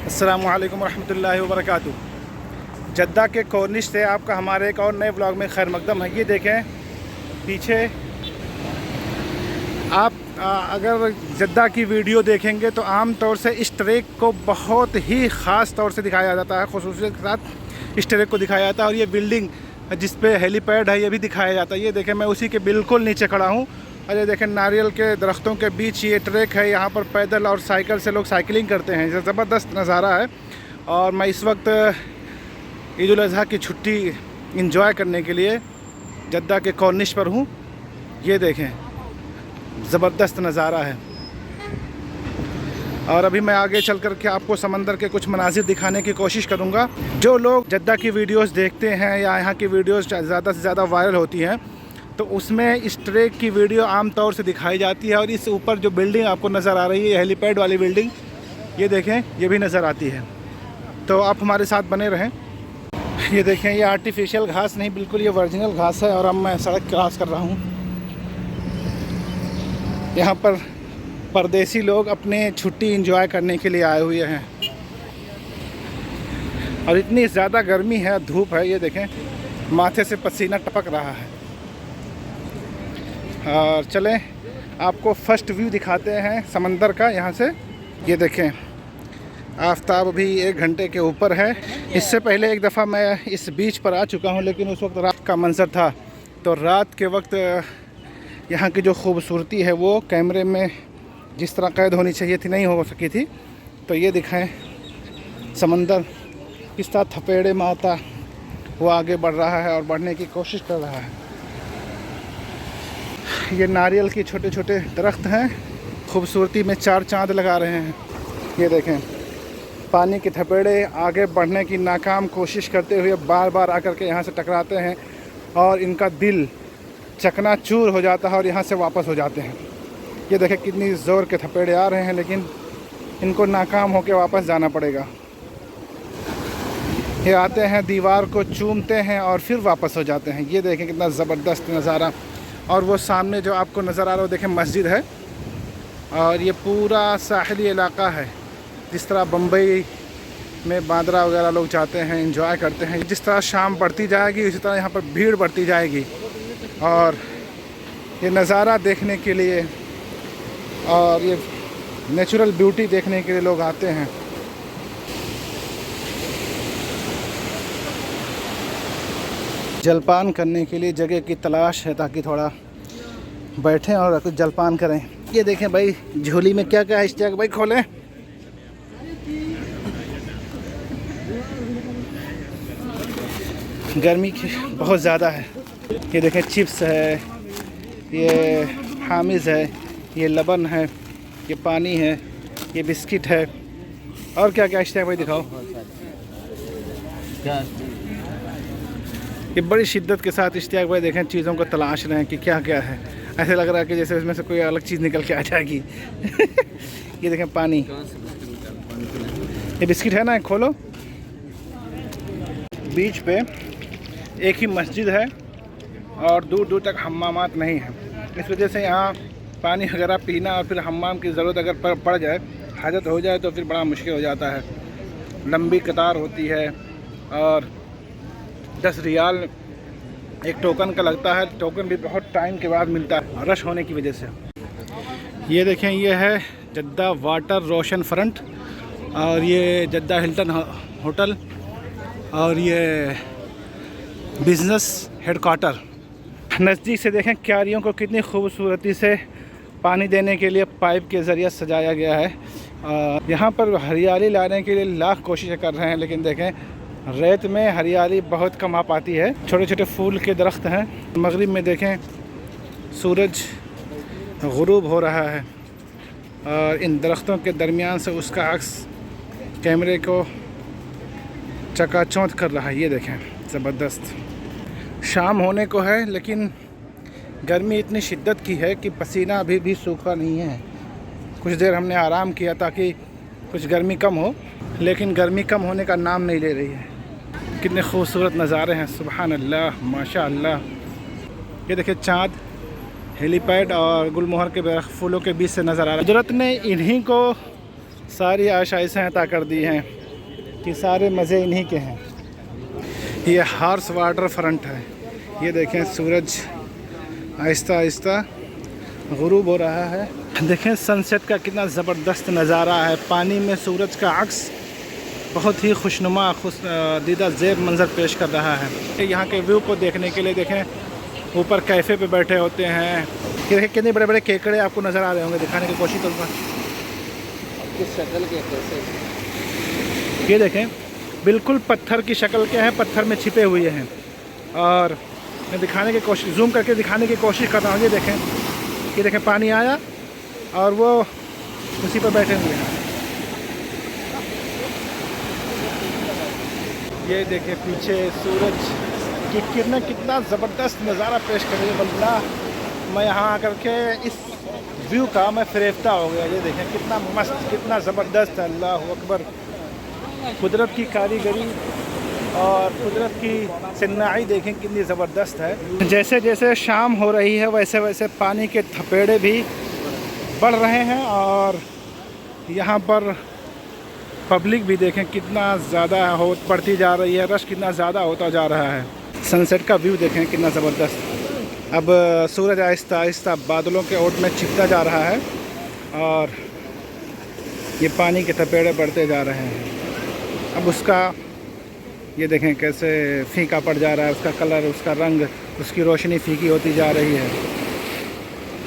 अस्सलामु अलैकुम रहमतुल्लाहि व बरकातुहू। जद्दा के कॉर्निश से आपका हमारे एक और नए व्लॉग में खैर मकदम है। ये देखें पीछे आप अगर जद्दा की वीडियो देखेंगे तो आम तौर से इस ट्रैक को बहुत ही ख़ास तौर से दिखाया जाता है, ख़ुसूसियत के साथ इस ट्रैक को दिखाया जाता है। और ये बिल्डिंग जिस पे हेलीपैड है ये भी दिखाया जाता है। ये देखें मैं उसी के बिल्कुल नीचे खड़ा हूँ और ये देखें नारियल के दरख्तों के बीच ये ट्रैक है। यहाँ पर पैदल और साइकिल से लोग साइकिलिंग करते हैं। ज़बरदस्त नज़ारा है। और मैं इस वक्त ईद उल अज़हा की छुट्टी इंजॉय करने के लिए जद्दा के कॉर्निश पर हूँ। ये देखें ज़बरदस्त नज़ारा है। और अभी मैं आगे चल कर के आपको समंदर के कुछ मनाजिर दिखाने की कोशिश करूँगा। जो लोग जद्दा की वीडियोस देखते हैं या यहाँ की वीडियोस ज़्यादा से ज़्यादा वायरल होती हैं तो उसमें इस ट्रैक की वीडियो आम तौर से दिखाई जाती है। और इस ऊपर जो बिल्डिंग आपको नज़र आ रही है हेलीपैड वाली बिल्डिंग, ये देखें ये भी नज़र आती है। तो आप हमारे साथ बने रहें। ये देखें ये आर्टिफिशियल घास नहीं, बिल्कुल ये ओरिजिनल घास है। और अब मैं सड़क क्रॉस कर रहा हूँ। यहाँ पर परदेसी लोग अपने छुट्टी एंजॉय करने के लिए आए हुए हैं। और इतनी ज़्यादा गर्मी है, धूप है, ये देखें माथे से पसीना टपक रहा है। और चलें आपको फ़र्स्ट व्यू दिखाते हैं समंदर का यहाँ से। ये देखें आफ़ताब अभी 1 घंटे के ऊपर है। इससे पहले एक दफ़ा मैं इस बीच पर आ चुका हूँ, लेकिन उस वक्त रात का मंज़र था। तो रात के वक्त यहाँ की जो खूबसूरती है वो कैमरे में जिस तरह कैद होनी चाहिए थी नहीं हो सकी थी। तो ये दिखाएं समंदर किस तरह थपेड़े मारता वो आगे बढ़ रहा है और बढ़ने की कोशिश कर रहा है। ये नारियल के छोटे छोटे दरख्त हैं, खूबसूरती में 4 चांद लगा रहे हैं। ये देखें पानी के थपेड़े आगे बढ़ने की नाकाम कोशिश करते हुए बार बार आकर के यहाँ से टकराते हैं और इनका दिल चकनाचूर हो जाता है और यहाँ से वापस हो जाते हैं। ये देखें कितनी ज़ोर के थपेड़े आ रहे हैं, लेकिन इनको नाकाम होकर वापस जाना पड़ेगा। ये आते हैं दीवार को चूमते हैं और फिर वापस हो जाते हैं। ये देखें कितना ज़बरदस्त नज़ारा। और वो सामने जो आपको नज़र आ रहा है वो देखें मस्जिद है। और ये पूरा साहिली इलाका है। जिस तरह बम्बई में बांद्रा वगैरह लोग जाते हैं, एंजॉय करते हैं। जिस तरह शाम बढ़ती जाएगी उसी तरह यहाँ पर भीड़ बढ़ती जाएगी। और ये नज़ारा देखने के लिए और ये नेचुरल ब्यूटी देखने के लिए लोग आते हैं। जलपान करने के लिए जगह की तलाश है ताकि थोड़ा बैठें और कुछ जलपान करें। ये देखें भाई झोली में क्या क्या है इस जगह, भाई खोलें। गर्मी की बहुत ज़्यादा है। ये देखें चिप्स है, ये हामिज़ है, ये लबन है, ये पानी है, ये बिस्किट है। और क्या क्या इश्तियाक भाई दिखाओ। ये बड़ी शिद्दत के साथ इश्तियाक भाई देखें चीज़ों को तलाश रहे हैं कि क्या क्या है। ऐसे लग रहा है कि जैसे इसमें से कोई अलग चीज़ निकल के आ जाएगी। ये देखें पानी, ये बिस्किट है ना, खोलो। बीच पे एक ही मस्जिद है और दूर दूर तक हम्मामात नहीं है। इस वजह से यहाँ पानी वगैरह पीना और फिर हम्माम की ज़रूरत अगर पड़ जाए, हाजत हो जाए तो फिर बड़ा मुश्किल हो जाता है। लंबी कतार होती है और 10 रियाल एक टोकन का लगता है। टोकन भी बहुत टाइम के बाद मिलता है रश होने की वजह से। ये देखें ये है जद्दा वाटर रोशन फ्रंट और ये जद्दा हिल्टन होटल और ये बिज़नेस हेडक्वार्टर। नज़दीक से देखें क्यारियों को कितनी खूबसूरती से पानी देने के लिए पाइप के ज़रिए सजाया गया है। यहाँ पर हरियाली लाने के लिए लाख कोशिशें कर रहे हैं, लेकिन देखें रेत में हरियाली बहुत कम आ पाती है। छोटे छोटे फूल के दरख्त हैं। मगरिब में देखें सूरज गुरूब हो रहा है और इन दरख्तों के दरमियान से उसका अक्स कैमरे को चकाचौंध कर रहा है। ये देखें ज़बरदस्त। शाम होने को है लेकिन गर्मी इतनी शिद्दत की है कि पसीना अभी भी सूखा नहीं है। कुछ देर हमने आराम किया ताकि कुछ गर्मी कम हो, लेकिन गर्मी कम होने का नाम नहीं ले रही है। कितने खूबसूरत नज़ारे हैं, सुबहान अल्लाह, माशा अल्लाह। ये देखिए चाँद हेलीपैड और गुलमोहर के फूलों के बीच से नज़र आ रहा है। कुदरत ने इन्हीं को सारी आशाइशें अता कर दी हैं कि सारे मज़े इन्हीं के हैं। ये हॉर्स वाटर फ्रंट है। ये देखें सूरज आहिस्ता आहिस्ता गुरूब हो रहा है। देखें सनसेट का कितना ज़बरदस्त नज़ारा है। पानी में सूरज का अक्स बहुत ही खुशनुमा दीदा ज़ेब मंज़र पेश कर रहा है। यहाँ के व्यू को देखने के लिए देखें ऊपर कैफ़े पे बैठे होते हैं। ये देखें कितने बड़े बड़े केकड़े आपको नज़र आ रहे होंगे, दिखाने की कोशिश करूँगा किस शक्ल के कैसे। ये देखें बिल्कुल पत्थर की शक्ल के हैं, पत्थर में छिपे हुए हैं। और मैं दिखाने की कोशिश जूम करके दिखाने की कोशिश कर रहा हूँ। ये देखें पानी आया और वो उसी पर बैठे हुए हैं। ये देखें पीछे सूरज की किरणें कितना ज़बरदस्त नज़ारा पेश कर रही है। वल्लाह मैं यहाँ आकर के इस व्यू का मैं फ़रेफ्ता हो गया। ये देखें कितना मस्त, कितना ज़बरदस्त है। अल्लाह अकबर। कुदरत की कारीगरी और कुदरत की सिन्नाई देखें कितनी ज़बरदस्त है। जैसे जैसे शाम हो रही है वैसे वैसे पानी के थपेड़े भी बढ़ रहे हैं और यहाँ पर पब्लिक भी देखें कितना ज़्यादा बढ़ती जा रही है। रश कितना ज़्यादा होता जा रहा है। सनसेट का व्यू देखें कितना ज़बरदस्त। अब सूरज आहिस्ता आहिस्ता बादलों के ओट में छिपता जा रहा है और ये पानी के थपेड़े बढ़ते जा रहे हैं। अब उसका ये देखें कैसे फीका पड़ जा रहा है, उसका कलर, उसका रंग, उसकी रोशनी फीकी होती जा रही है।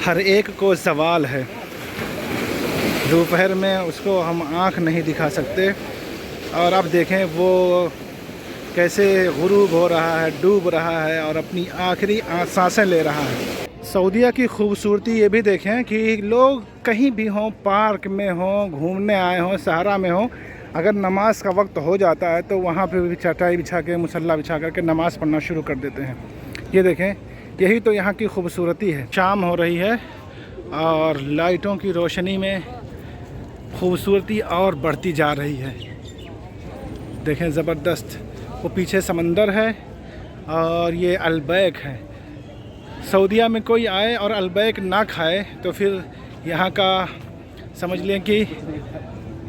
हर एक को सवाल है। दोपहर में उसको हम आँख नहीं दिखा सकते और अब देखें वो कैसे गुरूब हो रहा है, डूब रहा है और अपनी आखिरी सांसें ले रहा है। सऊदीया की खूबसूरती ये भी देखें कि लोग कहीं भी हों, पार्क में हों, घूमने आए हों, सहारा में हों, अगर नमाज का वक्त हो जाता है तो वहाँ पे भी चटाई बिछा के, मुसल्ला बिछा करके नमाज़ पढ़ना शुरू कर देते हैं। ये देखें यही तो यहाँ की खूबसूरती है। शाम हो रही है और लाइटों की रोशनी में खूबसूरती और बढ़ती जा रही है। देखें ज़बरदस्त। वो पीछे समंदर है और ये अलबैक है। सऊदीया में कोई आए और अलबैक ना खाए तो फिर यहाँ का समझ लें कि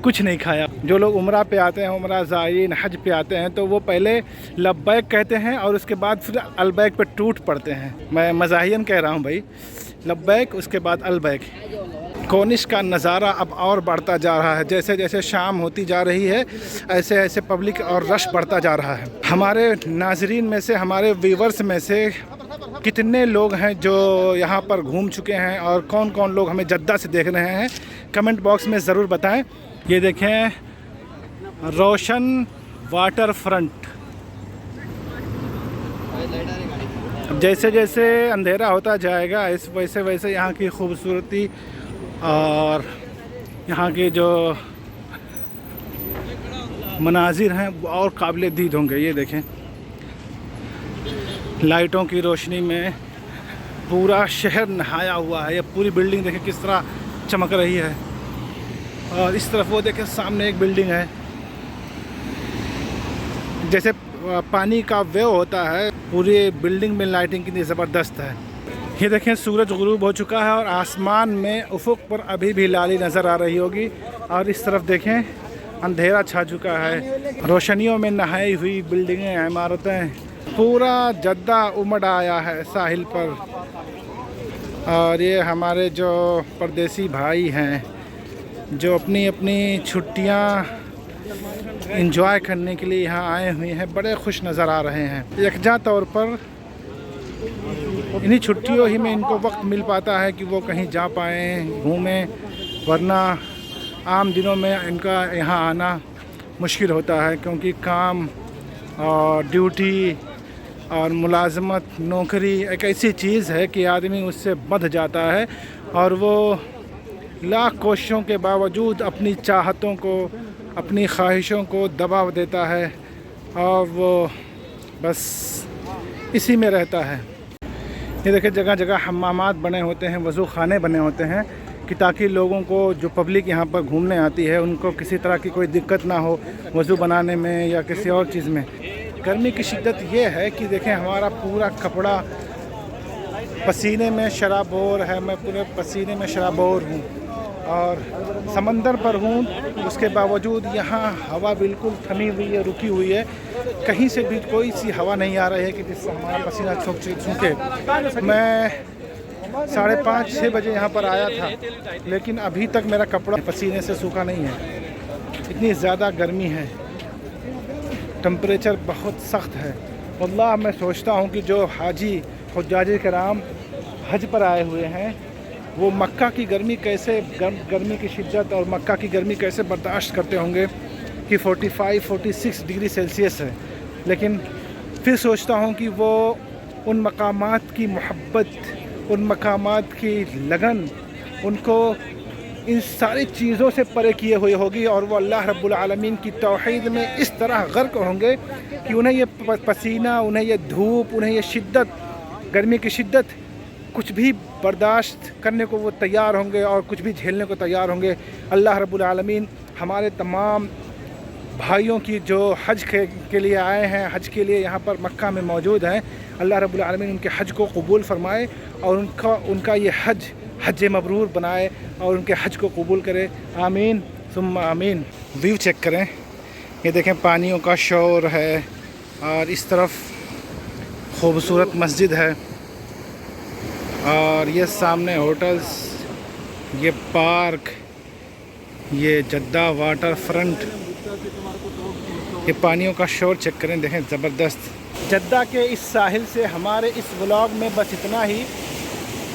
कुछ नहीं खाया। जो लोग उम्रा पे आते हैं, उम्रा ज़ायरीन हज पे आते हैं, तो वो पहले लब्बैक कहते हैं और उसके बाद फिर अलबैक पे टूट पड़ते हैं। मैं मज़ाहियन कह रहा हूँ भाई, लब्बैक उसके बाद अलबैक। कोनिश का नज़ारा अब और बढ़ता जा रहा है। जैसे जैसे शाम होती जा रही है ऐसे ऐसे पब्लिक और रश बढ़ता जा रहा है। हमारे नाजरीन में से, हमारे व्यूवर्स में से कितने लोग हैं जो यहाँ पर घूम चुके हैं और कौन कौन लोग हमें जद्दा से देख रहे हैं, कमेंट बॉक्स में ज़रूर बताएं। ये देखें रोशन वाटर फ्रंट। जैसे जैसे अंधेरा होता जाएगा इस वैसे वैसे यहाँ की खूबसूरती और यहाँ के जो मनाजिर हैं वो और काबिल दीद होंगे। ये देखें लाइटों की रोशनी में पूरा शहर नहाया हुआ है। ये पूरी बिल्डिंग देखें किस तरह चमक रही है और इस तरफ वो देखें सामने एक बिल्डिंग है। जैसे पानी का वेव होता है, पूरी बिल्डिंग में लाइटिंग कितनी ज़बरदस्त है। ये देखें सूरज गुरूब हो चुका है और आसमान में उफ़ुक़ पर अभी भी लाली नज़र आ रही होगी और इस तरफ देखें अंधेरा छा चुका है। रोशनियों में नहाई हुई बिल्डिंगें, इमारतें, पूरा जद्दा उमड़ आया है साहिल पर। और ये हमारे जो परदेसी भाई हैं जो अपनी अपनी छुट्टियां एंजॉय करने के लिए यहाँ आए हुए हैं, बड़े खुश नज़र आ रहे हैं। यकजा तौर पर इन्हीं छुट्टियों ही में इनको वक्त मिल पाता है कि वो कहीं जा पाएँ, घूमें, वरना आम दिनों में इनका यहाँ आना मुश्किल होता है क्योंकि काम और ड्यूटी और मुलाजमत, नौकरी एक ऐसी चीज़ है कि आदमी उससे बंध जाता है और वो लाख कोशिशों के बावजूद अपनी चाहतों को, अपनी ख्वाहिशों को दबा देता है और वो बस इसी में रहता है। ये देखिए जगह जगह हम्मामात बने होते हैं, वज़ू खाने बने होते हैं कि ताकि लोगों को, जो पब्लिक यहाँ पर घूमने आती है, उनको किसी तरह की कोई दिक्कत ना हो वज़ू बनाने में या किसी और चीज़ में। गर्मी की शिद्दत ये है कि देखें हमारा पूरा कपड़ा पसीने में शराबोर है। मैं पूरे पसीने में शराबोर हूँ और समंदर पर हूँ, उसके बावजूद यहाँ हवा बिल्कुल थमी हुई है, रुकी हुई है। कहीं से भी कोई सी हवा नहीं आ रही है कि जिससे हमारा पसीना सूखे। मैं 5:30-6 बजे यहाँ पर आया था, लेकिन अभी तक मेरा कपड़ा पसीने से सूखा नहीं है। इतनी ज़्यादा गर्मी है, टेम्परेचर बहुत सख्त है। वल्लाह मैं सोचता हूँ कि जो हाजी हुज्जाज कराम हज पर आए हुए हैं वो मक्का की गर्मी कैसे गर्मी की शिद्दत और मक्का की गर्मी कैसे बर्दाश्त करते होंगे कि 45-46 डिग्री सेल्सियस है। लेकिन फिर सोचता हूँ कि वो उन मकामात की मोहब्बत, उन मकामात की लगन उनको इन सारी चीज़ों से परे किए हुए होगी और वो अल्लाह रब्बुल आलमीन की तौहीद में इस तरह गर्क होंगे कि उन्हें ये पसीना, उन्हें ये धूप, उन्हें ये शिद्दत, गर्मी की शिद्दत कुछ भी बर्दाश्त करने को वो तैयार होंगे और कुछ भी झेलने को तैयार होंगे। अल्लाह रब्बुल आलमीन हमारे तमाम भाइयों की जो हज के लिए आए हैं, हज के लिए यहाँ पर मक्का में मौजूद हैं, अल्लाह रब्बुल आलमीन उनके हज को कबूल फरमाए और उनका ये हज मबरूर बनाए और उनके हज को कबूल करे। आमीन सुम्मा आमीन। व्यू चेक करें, ये देखें पानियों का शोर है और इस तरफ खूबसूरत मस्जिद है और ये सामने होटल्स, ये पार्क, ये जद्दा वाटर फ्रंट, ये पानियों का शोर चेक करें, देखें ज़बरदस्त। जद्दा के इस साहिल से हमारे इस व्लॉग में बस इतना ही।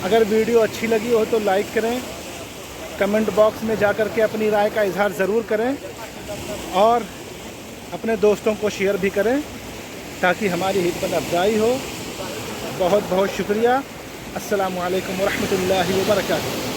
अगर वीडियो अच्छी लगी हो तो लाइक करें, कमेंट बॉक्स में जा कर के अपनी राय का इजहार ज़रूर करें और अपने दोस्तों को शेयर भी करें ताकि हमारी हिम्मत अफजाई हो। बहुत बहुत शुक्रिया। अस्सलामु अलैकुम वरहमतुल्लाहि वबरकातुहू।